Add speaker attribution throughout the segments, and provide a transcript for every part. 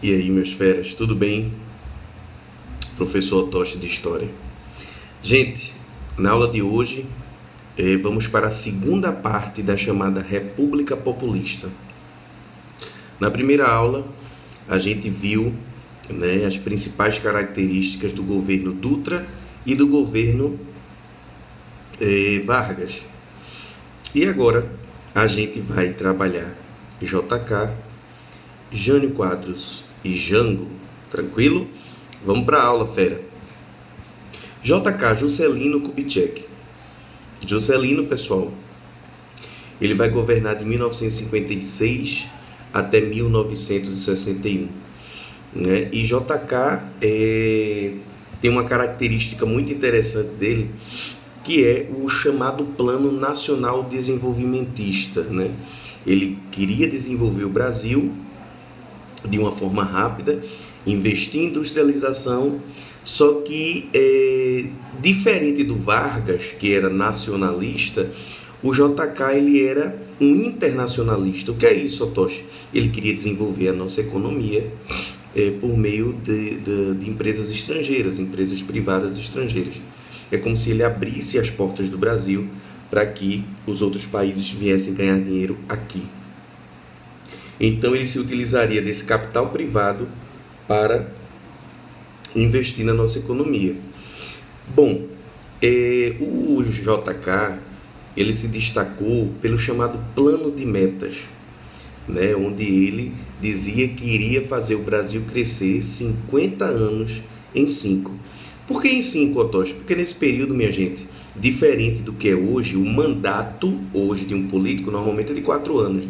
Speaker 1: E aí, meus feras, tudo bem? Professor Otoshi de História. Gente, na aula de hoje, vamos para a segunda parte da chamada República Populista. Na primeira aula, a gente viu, as principais características do governo Dutra e do governo Vargas. E agora, a gente vai trabalhar JK, Jânio Quadros e Jango. Tranquilo? Vamos para a aula, fera. JK, Juscelino Kubitschek. Juscelino, pessoal, ele vai governar de 1956 até 1961. E JK tem uma característica muito interessante dele, que é o chamado Plano Nacional Desenvolvimentista. Ele queria desenvolver o Brasil de uma forma rápida, investir em industrialização, só que diferente do Vargas, que era nacionalista, o JK ele era um internacionalista. O que é isso, Otoshi? Ele queria desenvolver a nossa economia por meio de empresas estrangeiras, empresas privadas estrangeiras. É como se ele abrisse as portas do Brasil para que os outros países viessem ganhar dinheiro aqui. Então ele se utilizaria desse capital privado para investir na nossa economia. Bom, o JK ele se destacou pelo chamado Plano de Metas, onde ele dizia que iria fazer o Brasil crescer 50 anos em 5. Por que em 5, Otoshi? Porque nesse período, minha gente, diferente do que é hoje, o mandato hoje de um político normalmente é de 4 anos,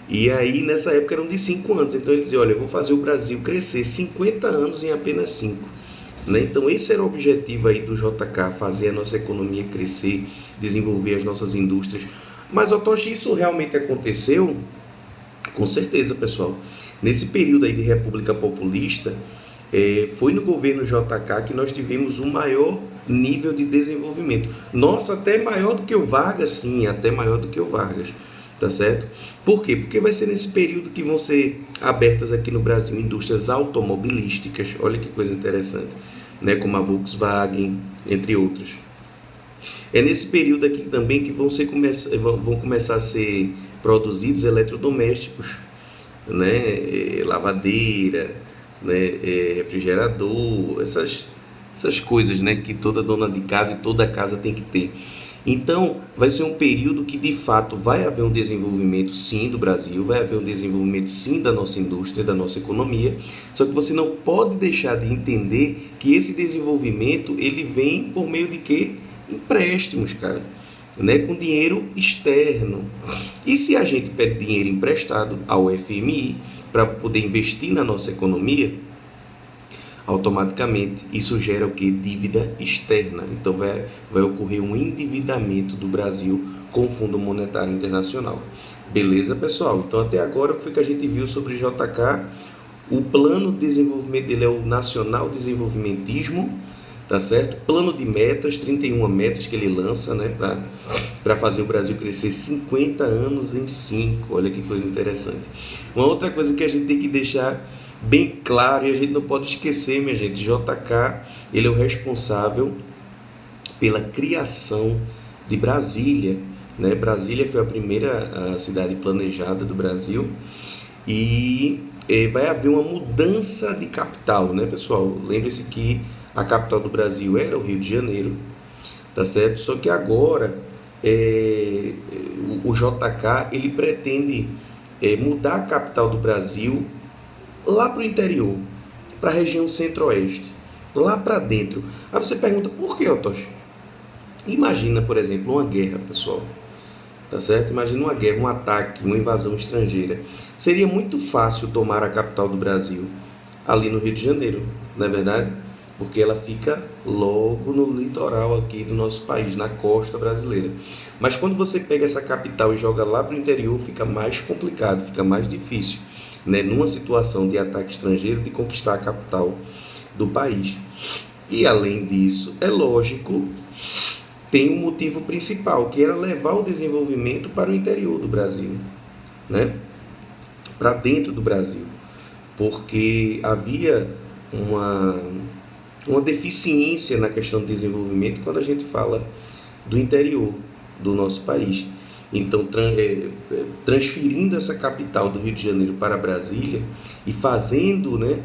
Speaker 1: E aí, nessa época, eram de 5 anos. Então, ele dizia, olha, eu vou fazer o Brasil crescer 50 anos em apenas 5. Então, esse era o objetivo aí do JK, fazer a nossa economia crescer, desenvolver as nossas indústrias. Mas, Otoshi, isso realmente aconteceu? Com certeza, pessoal. Nesse período aí de República Populista, foi no governo JK que nós tivemos o maior nível de desenvolvimento. Nossa, até maior do que o Vargas, sim, até maior do que o Vargas. Tá certo? Por quê? Porque vai ser nesse período que vão ser abertas aqui no Brasil indústrias automobilísticas, olha que coisa interessante, como a Volkswagen, entre outros. É nesse período aqui também que vão começar a ser produzidos eletrodomésticos, lavadeira, refrigerador, essas coisas, que toda dona de casa e toda casa tem que ter. Então, vai ser um período que, de fato, vai haver um desenvolvimento, sim, do Brasil, vai haver um desenvolvimento, sim, da nossa indústria, da nossa economia, só que você não pode deixar de entender que esse desenvolvimento, ele vem por meio de quê? Empréstimos, cara, com dinheiro externo. E se a gente pede dinheiro emprestado ao FMI para poder investir na nossa economia, automaticamente isso gera o que? Dívida externa. Então vai ocorrer um endividamento do Brasil com o Fundo Monetário Internacional. Beleza, pessoal? Então até agora o que foi que a gente viu sobre o JK? O plano de desenvolvimento dele é o Nacional Desenvolvimentismo, tá certo? Plano de metas, 31 metas que ele lança, para fazer o Brasil crescer 50 anos em 5. Olha que coisa interessante. Uma outra coisa que a gente tem que deixar bem claro, e a gente não pode esquecer, minha gente, JK, ele é o responsável pela criação de Brasília, Brasília foi a primeira cidade planejada do Brasil, e vai haver uma mudança de capital, pessoal? Lembre-se que a capital do Brasil era o Rio de Janeiro, tá certo? Só que agora o JK, ele pretende mudar a capital do Brasil lá para o interior, para a região centro-oeste, lá para dentro. Aí você pergunta, por que, Otoshi? Imagina, por exemplo, uma guerra, pessoal, tá certo? Imagina uma guerra, um ataque, uma invasão estrangeira. Seria muito fácil tomar a capital do Brasil ali no Rio de Janeiro, não é verdade? Porque ela fica logo no litoral aqui do nosso país, na costa brasileira. Mas quando você pega essa capital e joga lá para o interior, fica mais complicado, fica mais difícil, numa situação de ataque estrangeiro, de conquistar a capital do país. E além disso, é lógico, tem um motivo principal, que era levar o desenvolvimento para o interior do Brasil, para dentro do Brasil. porque havia uma deficiência na questão do desenvolvimento quando a gente fala do interior do nosso país. Então, transferindo essa capital do Rio de Janeiro para Brasília e fazendo, né,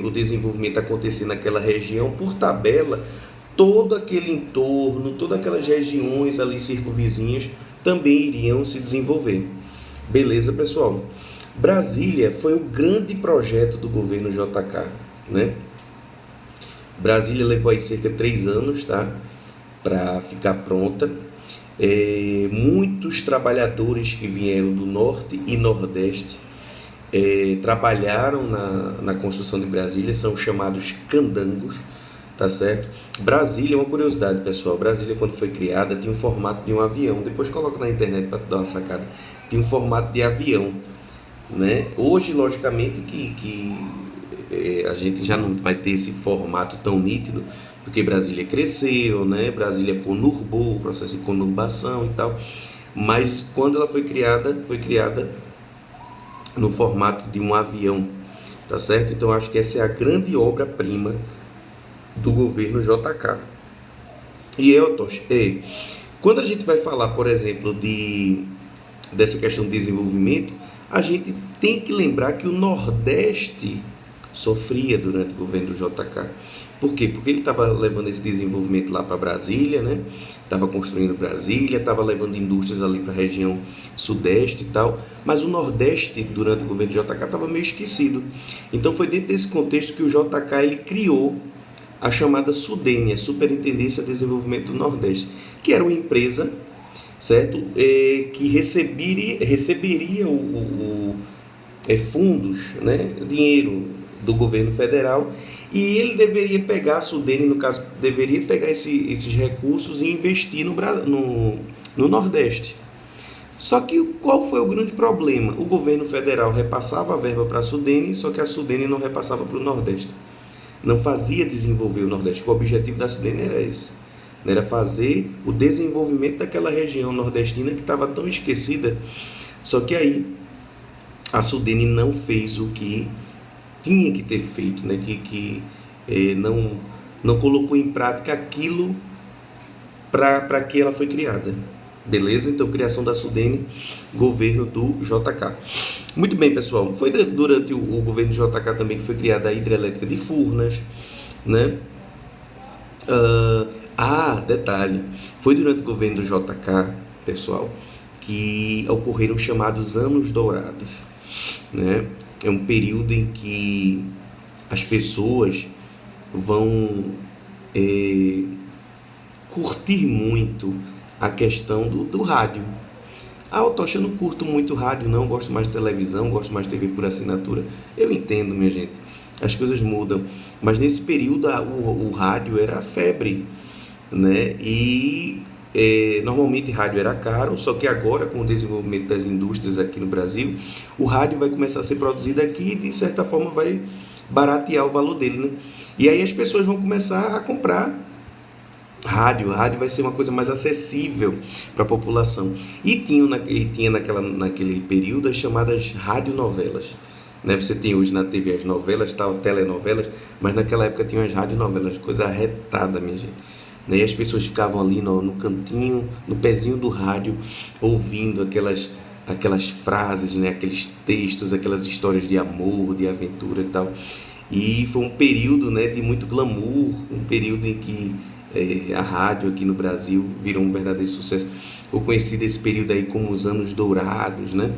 Speaker 1: o desenvolvimento acontecer naquela região, por tabela, todo aquele entorno, todas aquelas regiões ali circunvizinhas também iriam se desenvolver. Beleza, pessoal? Brasília foi o grande projeto do governo JK, né? Brasília levou aí cerca de 3 anos, tá? Para ficar pronta. Muitos trabalhadores que vieram do norte e nordeste trabalharam na construção de Brasília, são chamados candangos, tá certo? Brasília, uma curiosidade, pessoal, Brasília, quando foi criada, tinha um formato de um avião. Depois coloca na internet para dar uma sacada. Tinha um formato de avião, né? Hoje, logicamente, que a gente já não vai ter esse formato tão nítido, porque Brasília cresceu, né? Brasília conurbou, o processo de conurbação e tal. Mas quando ela foi criada no formato de um avião, tá certo? Então acho que essa é a grande obra-prima do governo JK. E Otosh, quando a gente vai falar, por exemplo, dessa questão de desenvolvimento, a gente tem que lembrar que o Nordeste sofria durante o governo do JK. Por quê? Porque ele estava levando esse desenvolvimento lá para Brasília, né? Estava construindo Brasília, estava levando indústrias ali para a região sudeste e tal, mas o Nordeste, durante o governo do JK, estava meio esquecido. Então foi dentro desse contexto que o JK ele criou a chamada SUDENE, a Superintendência de Desenvolvimento do Nordeste, que era uma empresa, certo? Que receberia fundos, né? Dinheiro do governo federal, e ele deveria pegar, a SUDENE, no caso, deveria pegar esses recursos e investir no Nordeste. Só que qual foi o grande problema? O governo federal repassava a verba para a SUDENE, só que a SUDENE não repassava para o Nordeste. Não fazia desenvolver o Nordeste. O objetivo da SUDENE era esse. Era fazer o desenvolvimento daquela região nordestina que estava tão esquecida. Só que aí a SUDENE não fez o que tinha que ter feito, né? que não colocou em prática aquilo para que ela foi criada. Beleza? Então, criação da SUDENE, governo do JK. Muito bem, pessoal. Foi durante o governo do JK também que foi criada a hidrelétrica de Furnas, né? Detalhe. Foi durante o governo do JK, pessoal, que ocorreram os chamados Anos Dourados, né? É um período em que as pessoas vão curtir muito a questão do rádio. Otosh, eu não curto muito rádio, não, gosto mais de televisão, gosto mais de TV por assinatura. Eu entendo, minha gente, as coisas mudam, mas nesse período o rádio era a febre, né? E normalmente rádio era caro, só que agora, com o desenvolvimento das indústrias aqui no Brasil, o rádio vai começar a ser produzido aqui e de certa forma vai baratear o valor dele, né? E aí as pessoas vão começar a comprar rádio. Rádio vai ser uma coisa mais acessível para a população. E tinha naquele período as chamadas radionovelas, né? Você tem hoje na TV as novelas, tal, telenovelas, mas naquela época tinha as radionovelas, coisa arretada, minha gente. E as pessoas ficavam ali no cantinho, no pezinho do rádio, ouvindo aquelas frases, né? Aqueles textos, aquelas histórias de amor, de aventura e tal. E foi um período, né, de muito glamour, um período em que a rádio aqui no Brasil virou um verdadeiro sucesso. Foi conhecido esse período aí como os Anos Dourados, né?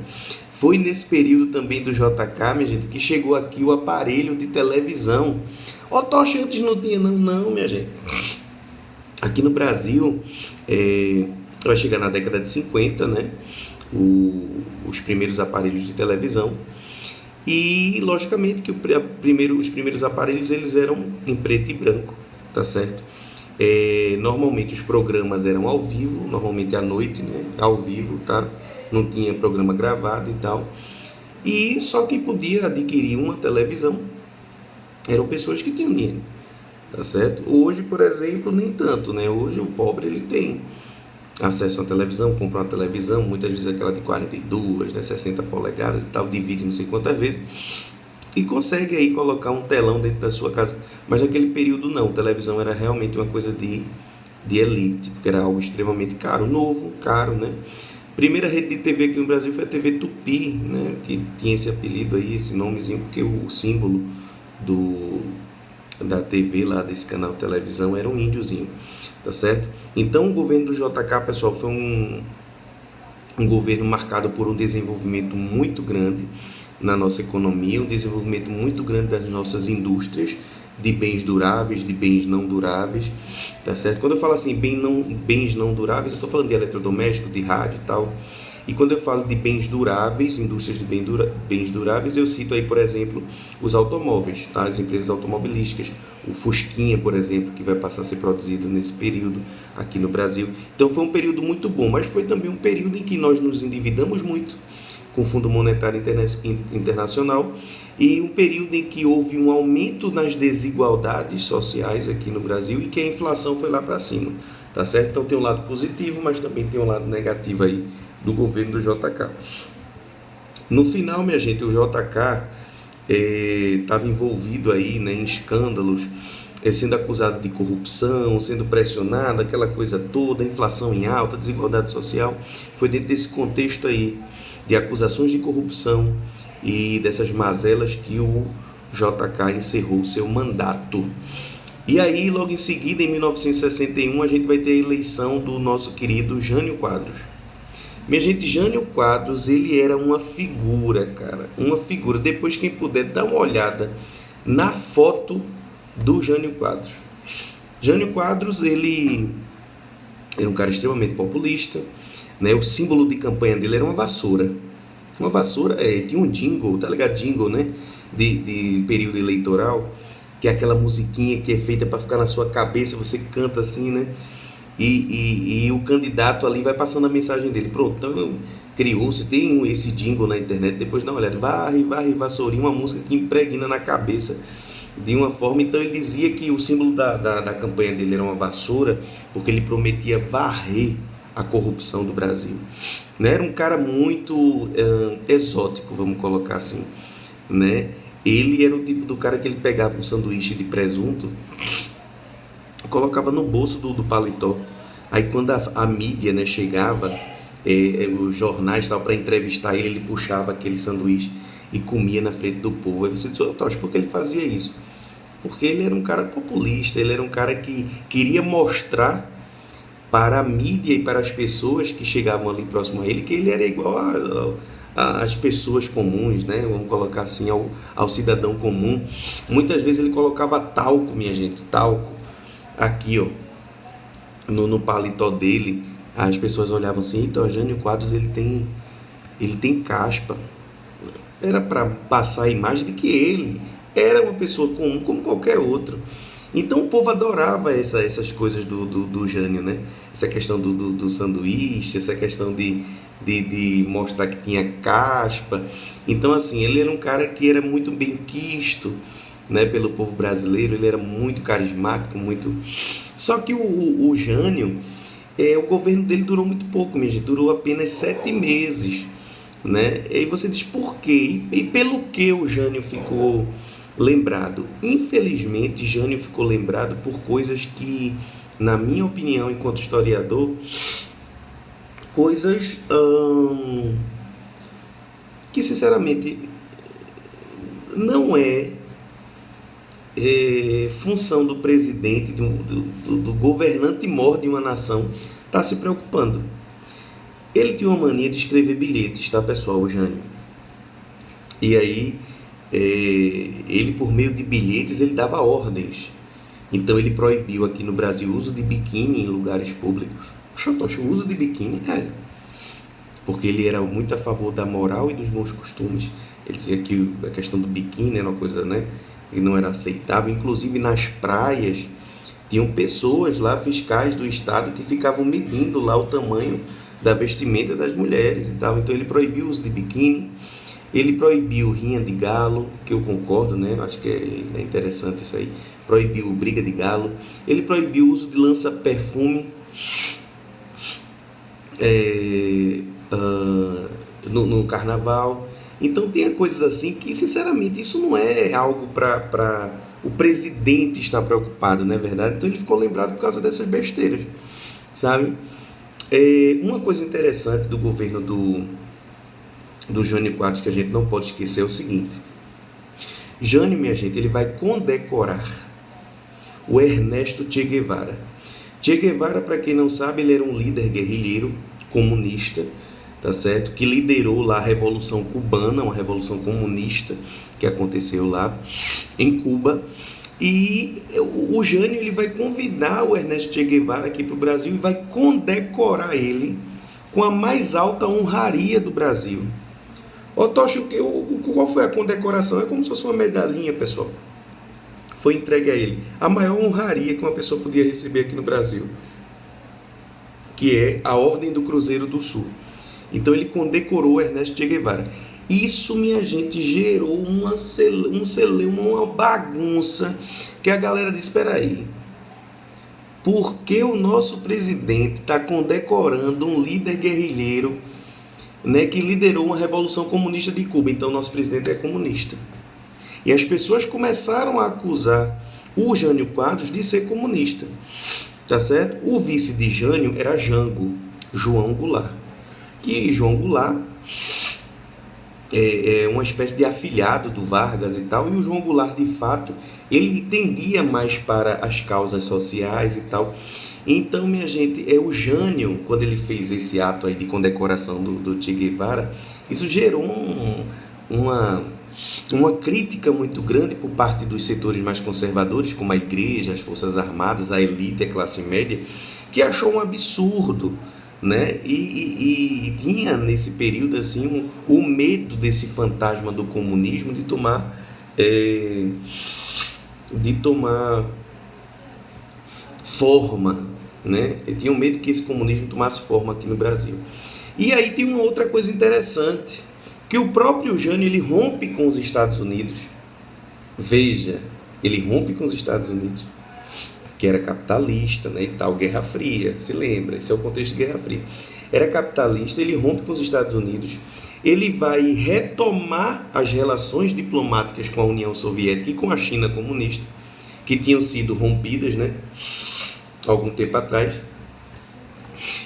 Speaker 1: Foi nesse período também do JK, minha gente, que chegou aqui o aparelho de televisão. Otosh, antes não tinha não, minha gente. Aqui no Brasil, vai chegar na década de 50, né? Os primeiros aparelhos de televisão. E, logicamente, que os primeiros aparelhos eles eram em preto e branco, tá certo? Normalmente os programas eram ao vivo, normalmente à noite, né? Ao vivo, tá? Não tinha programa gravado e tal. E só quem podia adquirir uma televisão eram pessoas que tinham dinheiro, tá certo? Hoje, por exemplo, nem tanto, né? Hoje o pobre ele tem acesso à televisão, compra uma televisão, muitas vezes aquela de 42, né, 60 polegadas e tal, divide não sei quantas vezes, e consegue aí colocar um telão dentro da sua casa. Mas naquele período não, televisão era realmente uma coisa de elite, porque era algo extremamente caro, novo, caro, né? Primeira rede de TV aqui no Brasil foi a TV Tupi, né? Que tinha esse apelido aí, esse nomezinho, porque o símbolo do, da TV lá, desse canal de televisão, era um índiozinho, tá certo? Então o governo do JK, pessoal, foi um governo marcado por um desenvolvimento muito grande na nossa economia, um desenvolvimento muito grande das nossas indústrias, de bens duráveis, de bens não duráveis, tá certo? Quando eu falo assim, bens não duráveis, eu estou falando de eletrodoméstico, de rádio e tal. E quando eu falo de bens duráveis, indústrias de bens duráveis, eu cito aí, por exemplo, os automóveis, tá? As empresas automobilísticas, o Fusquinha, por exemplo, que vai passar a ser produzido nesse período aqui no Brasil. Então foi um período muito bom, mas foi também um período em que nós nos endividamos muito com o Fundo Monetário Internacional e um período em que houve um aumento nas desigualdades sociais aqui no Brasil e que a inflação foi lá para cima, tá certo? Então tem um lado positivo, mas também tem um lado negativo aí do governo do JK. No final, minha gente, o JK estava envolvido aí, né, em escândalos, sendo acusado de corrupção, sendo pressionado, aquela coisa toda, inflação em alta, desigualdade social. Foi dentro desse contexto aí de acusações de corrupção e dessas mazelas que o JK encerrou seu mandato. E aí, logo em seguida, em 1961, a gente vai ter a eleição do nosso querido Jânio Quadros. Minha gente, Jânio Quadros, ele era uma figura, cara, uma figura. Depois, quem puder, dá uma olhada na foto do Jânio Quadros. Jânio Quadros, ele era um cara extremamente populista, né? O símbolo de campanha dele era uma vassoura. Uma vassoura, tinha um jingle, tá ligado? Jingle, né? De período eleitoral, que é aquela musiquinha que é feita para ficar na sua cabeça, você canta assim, né? E o candidato ali vai passando a mensagem dele. Pronto, então criou-se, tem esse jingle na internet, depois dá uma olhada, varre, varre, vassourinha, uma música que impregna na cabeça de uma forma. Então ele dizia que o símbolo da campanha dele era uma vassoura, porque ele prometia varrer a corrupção do Brasil, né? Era um cara muito exótico, vamos colocar assim, né? Ele era o tipo do cara que ele pegava um sanduíche de presunto, colocava no bolso do paletó. Aí quando a mídia, né, chegava, os jornais para entrevistar ele, ele puxava aquele sanduíche e comia na frente do povo. Aí você diz, Tocha, por que ele fazia isso? Porque ele era um cara populista, ele era um cara que queria mostrar para a mídia e para as pessoas que chegavam ali próximo a ele que ele era igual às pessoas comuns, né? Vamos colocar assim, ao cidadão comum. Muitas vezes ele colocava talco, minha gente, talco aqui, ó, no paletó dele. As pessoas olhavam assim, então, Jânio Quadros, ele tem caspa. Era para passar a imagem de que ele era uma pessoa comum como qualquer outro. Então o povo adorava essas coisas do Jânio, né? Essa questão do sanduíche, essa questão de mostrar que tinha caspa. Então, assim, ele era um cara que era muito bem quisto, né, pelo povo brasileiro. Ele era muito carismático, muito... Só que o Jânio, o governo dele durou muito pouco, minha gente. Durou apenas 7 meses, né? E aí você diz, por quê? E pelo que o Jânio ficou lembrado? Infelizmente, Jânio ficou lembrado por coisas que, na minha opinião, enquanto historiador, coisas que, sinceramente, não função do presidente, do governante mor de uma nação, estar se preocupando. Ele tinha uma mania de escrever bilhetes, tá, pessoal, o Jânio? E aí, ele, por meio de bilhetes, ele dava ordens. Então ele proibiu aqui no Brasil o uso de biquíni em lugares públicos. Xotoxa, o uso de biquíni, porque ele era muito a favor da moral e dos bons costumes. Ele dizia que a questão do biquíni era uma coisa, né, que não era aceitável. Inclusive nas praias tinham pessoas lá, fiscais do estado, que ficavam medindo lá o tamanho da vestimenta das mulheres e tal. Então ele proibiu o uso de biquíni. Ele proibiu rinha de galo, que eu concordo, né? Acho que é interessante isso aí. Proibiu briga de galo. Ele proibiu o uso de lança-perfume no carnaval. Então tem coisas assim que, sinceramente, isso não é algo para o presidente estar preocupado, não é verdade? Então ele ficou lembrado por causa dessas besteiras, sabe? Uma coisa interessante do governo do Jânio Quadros que a gente não pode esquecer é o seguinte: Jânio, minha gente, ele vai condecorar o Ernesto Che Guevara. Che Guevara, para quem não sabe, ele era um líder guerrilheiro comunista, tá certo? Que liderou lá a Revolução Cubana, uma revolução comunista que aconteceu lá em Cuba. E o Jânio ele vai convidar o Ernesto Che Guevara aqui para o Brasil e vai condecorar ele com a mais alta honraria do Brasil. Ô Tocha, qual foi a condecoração? É como se fosse uma medalhinha, pessoal. Foi entregue a ele a maior honraria que uma pessoa podia receber aqui no Brasil, que é a Ordem do Cruzeiro do Sul. Então ele condecorou Ernesto Che Guevara. Isso, minha gente, gerou uma bagunça, que a galera disse: espera aí, por que o nosso presidente está condecorando um líder guerrilheiro, né, que liderou uma revolução comunista de Cuba? Então nosso presidente é comunista. E as pessoas começaram a acusar o Jânio Quadros de ser comunista, tá certo? O vice de Jânio era Jango, João Goulart. Que João Goulart é uma espécie de afilhado do Vargas e tal, e o João Goulart, de fato, ele tendia mais para as causas sociais e tal. Então, minha gente, o Jânio, quando ele fez esse ato aí de condecoração do Che Guevara, isso gerou uma crítica muito grande por parte dos setores mais conservadores, como a igreja, as forças armadas, a elite, a classe média, que achou um absurdo, né? E tinha nesse período assim o medo desse fantasma do comunismo de tomar forma, né? Ele tinha medo que esse comunismo tomasse forma aqui no Brasil. E aí tem uma outra coisa interessante, que o próprio Jânio ele rompe com os Estados Unidos. Veja, ele rompe com os Estados Unidos, que era capitalista, né, e tal, Guerra Fria, se lembra? Esse é o contexto de Guerra Fria. Era capitalista, ele rompe com os Estados Unidos, ele vai retomar as relações diplomáticas com a União Soviética e com a China comunista, que tinham sido rompidas, né, algum tempo atrás.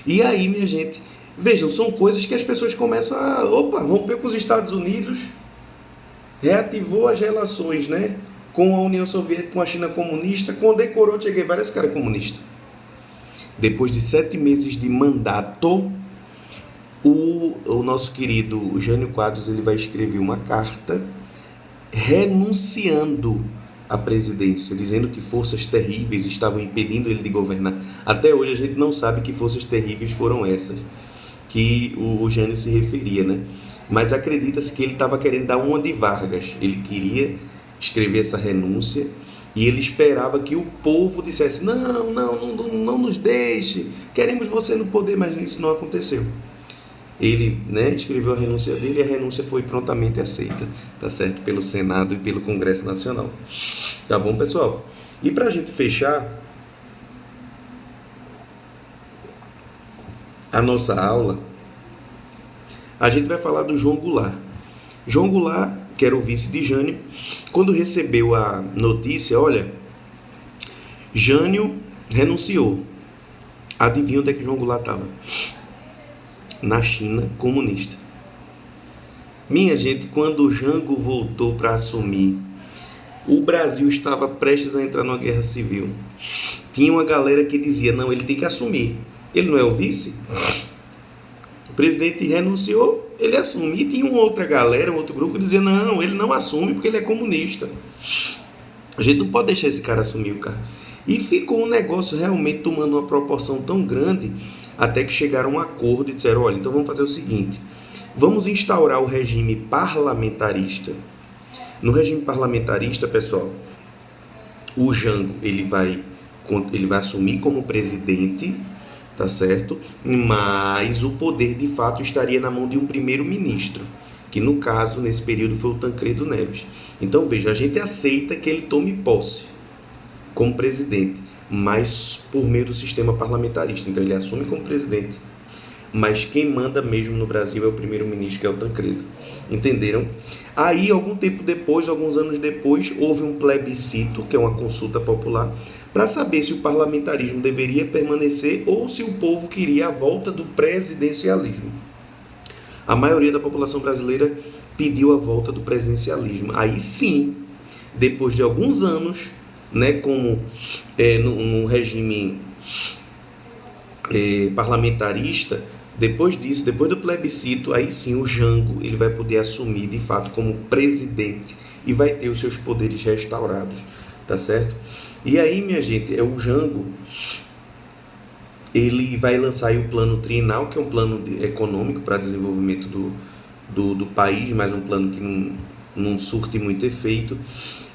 Speaker 1: E aí, minha gente, vejam, são coisas que as pessoas começam a... Opa, rompeu com os Estados Unidos, reativou as relações, né, com a União Soviética, com a China comunista, condecorou Che Guevara, esse cara é comunista. Depois de 7 meses de mandato, o nosso querido Jânio Quadros ele vai escrever uma carta renunciando à presidência, dizendo que forças terríveis estavam impedindo ele de governar. Até hoje a gente não sabe que forças terríveis foram essas que o Jânio se referia, né? Mas acredita-se que ele estava querendo dar uma de Vargas, ele queria escrever essa renúncia e ele esperava que o povo dissesse: não nos deixe, queremos você no poder, mas isso não aconteceu. Ele, né, escreveu a renúncia dele e a renúncia foi prontamente aceita, tá certo? Pelo Senado e pelo Congresso Nacional. Tá bom, pessoal? E para a gente fechar a nossa aula, a gente vai falar do João Goulart. João Goulart, que era o vice de Jânio, quando recebeu a notícia: olha, Jânio renunciou. Adivinha onde é que João Goulart estava? Na China comunista. Minha gente, quando o Jango voltou para assumir, o Brasil estava prestes a entrar numa guerra civil. Tinha uma galera que dizia: não, ele tem que assumir. Ele não é o vice? O presidente renunciou, ele assume. E tinha uma outra galera, um outro grupo que dizia: não, ele não assume porque ele é comunista. A gente não pode deixar esse cara assumir o cargo. E ficou um negócio realmente tomando uma proporção tão grande, até que chegaram a um acordo e disseram: olha, então vamos fazer o seguinte, vamos instaurar o regime parlamentarista. No regime parlamentarista, pessoal, o Jango ele vai assumir como presidente, tá certo? Mas o poder de fato estaria na mão de um primeiro-ministro, que no caso, nesse período, foi o Tancredo Neves. Então veja, a gente aceita que ele tome posse como presidente, mas por meio do sistema parlamentarista. Então ele assume como presidente, mas quem manda mesmo no Brasil é o primeiro-ministro, que é o Tancredo. Entenderam? Aí, algum tempo depois, alguns anos depois, houve um plebiscito, que é uma consulta popular, para saber se o parlamentarismo deveria permanecer ou se o povo queria a volta do presidencialismo. A maioria da população brasileira pediu a volta do presidencialismo. Aí sim, depois de alguns anos, né, como no regime parlamentarista, depois disso, depois do plebiscito, aí sim o Jango ele vai poder assumir de fato como presidente e vai ter os seus poderes restaurados, tá certo? E aí, minha gente, o Jango ele vai lançar aí o plano trienal, que é um plano econômico para desenvolvimento do país, mas um plano que não surte muito efeito,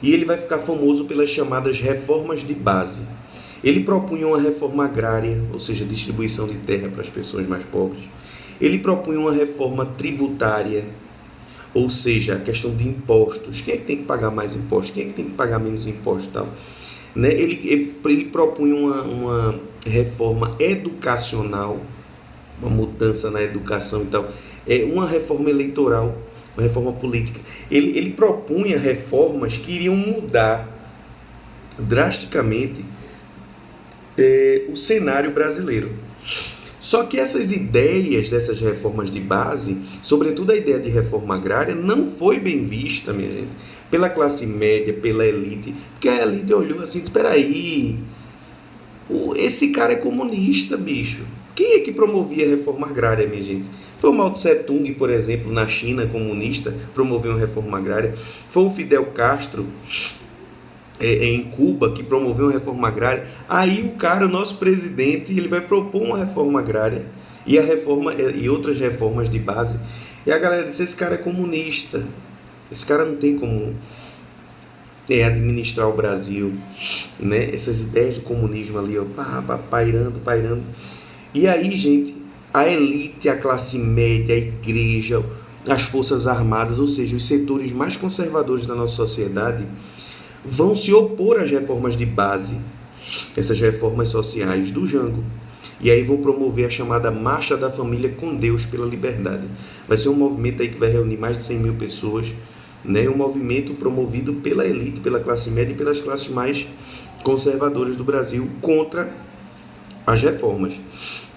Speaker 1: e ele vai ficar famoso pelas chamadas reformas de base. Ele propunha uma reforma agrária, ou seja, distribuição de terra para as pessoas mais pobres. Ele propunha uma reforma tributária, ou seja, a questão de impostos. Quem é que tem que pagar mais impostos? Quem é que tem que pagar menos impostos e tal? Né? Ele propunha uma reforma educacional, uma mudança na educação e tal. Uma reforma eleitoral, uma reforma política. Ele propunha reformas que iriam mudar drasticamente o cenário brasileiro. Só que essas ideias dessas reformas de base, sobretudo a ideia de reforma agrária, não foi bem vista, minha gente, pela classe média, pela elite, porque a elite olhou assim, espera aí, esse cara é comunista, bicho. Quem é que promovia a reforma agrária, minha gente? Foi o Mao Tse Tung, por exemplo, na China, comunista, promoveu uma reforma agrária. Foi o Fidel Castro, em Cuba, que promoveu uma reforma agrária. Aí o cara, o nosso presidente, ele vai propor uma reforma agrária e outras reformas de base. E a galera disse, esse cara é comunista, esse cara não tem como administrar o Brasil, né? Essas ideias do comunismo ali, ó, pairando. E aí, gente, a elite, a classe média, a igreja, as forças armadas, ou seja, os setores mais conservadores da nossa sociedade, vão se opor às reformas de base, essas reformas sociais do Jango. E aí vão promover a chamada Marcha da Família com Deus pela Liberdade. Vai ser um movimento aí que vai reunir mais de 100 mil pessoas, né? Um movimento promovido pela elite, pela classe média e pelas classes mais conservadoras do Brasil contra as reformas,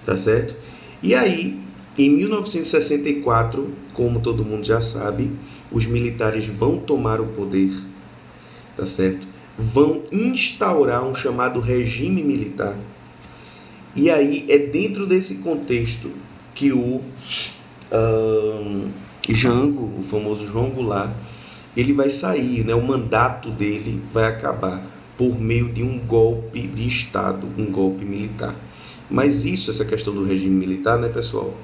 Speaker 1: tá certo? E aí, em 1964, como todo mundo já sabe, os militares vão tomar o poder, tá certo? Vão instaurar um chamado regime militar. E aí é dentro desse contexto que o Jango, o famoso João Goulart, ele vai sair, né? O mandato dele vai acabar por meio de um golpe de Estado, um golpe militar. Mas essa questão do regime militar, né, pessoal?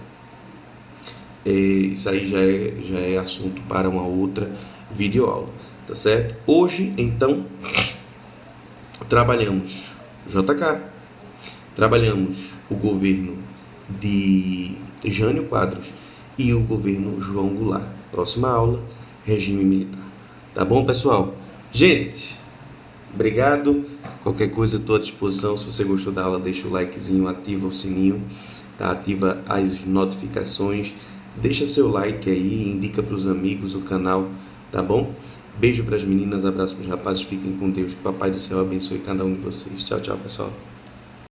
Speaker 1: Isso aí já é assunto para uma outra videoaula. Tá certo? Hoje, então, trabalhamos JK, trabalhamos o governo de Jânio Quadros e o governo João Goulart. Próxima aula, regime militar. Tá bom, pessoal? Gente, obrigado. Qualquer coisa, estou à disposição. Se você gostou da aula, deixa o likezinho, ativa o sininho, tá? Ativa as notificações. Deixa seu like aí, indica para os amigos o canal, tá bom? Beijo para as meninas, abraço para os rapazes, fiquem com Deus, que o Papai do Céu abençoe cada um de vocês. Tchau, tchau, pessoal.